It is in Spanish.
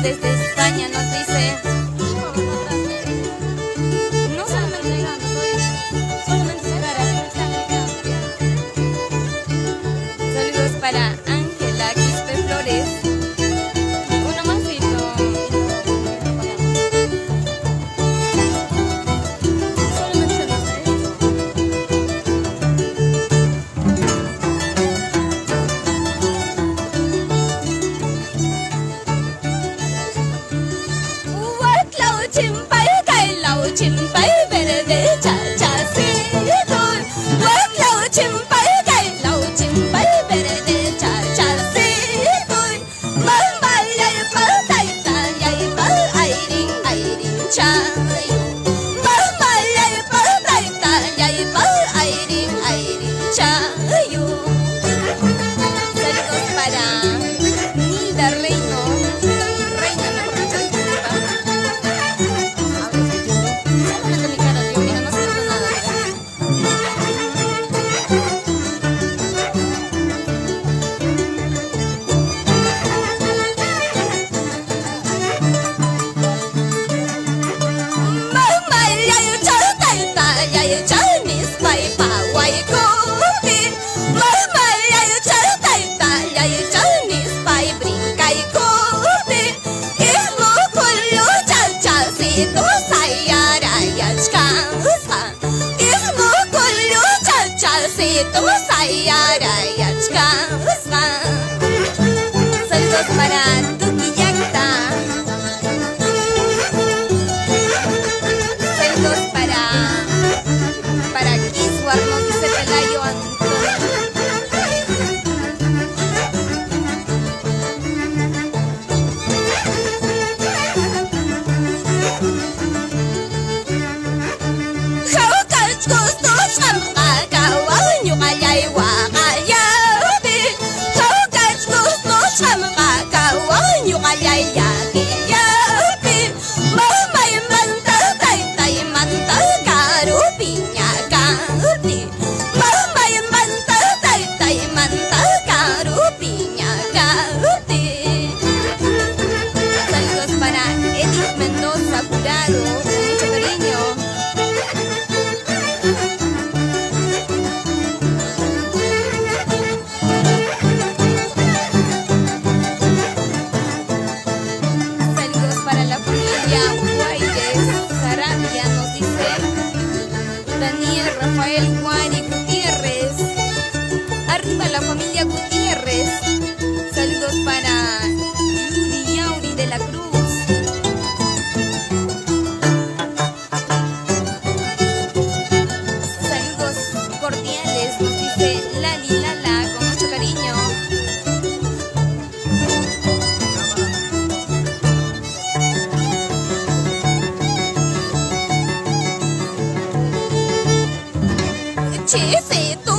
desde España nos dice. No solamente saludos para Ángela Quispe Flores. Uno más y lo apagamos. Solamente se nos esto. Chimpai kai lau chimpai verde cha cha si tôi quát lau chimpai kai lau chimpai verde cha cha si tôi mơ mơ yai mơ tai ta yai mơ ai ring cha mơ mơ yai mơ tai ta yai mơ ai ring cha yo. Saludos para Nilda Reino. Reina, mejor dicho, disculpa. Saludos para Tuki Yacta. Saludos para Kiswar, nos dice Pelayo Antonio. Saludos para Edith Mendoza Curado, con mucho cariño. Saludos para la familia Guayres Sarabia, nos dice Daniel Rafael Guari Gutiérrez. Arriba la familia Gutiérrez. Saludos para Yuri Yauri de la Cruz. Saludos cordiales, nos dice Lali Lala, con mucho cariño. Che, se tú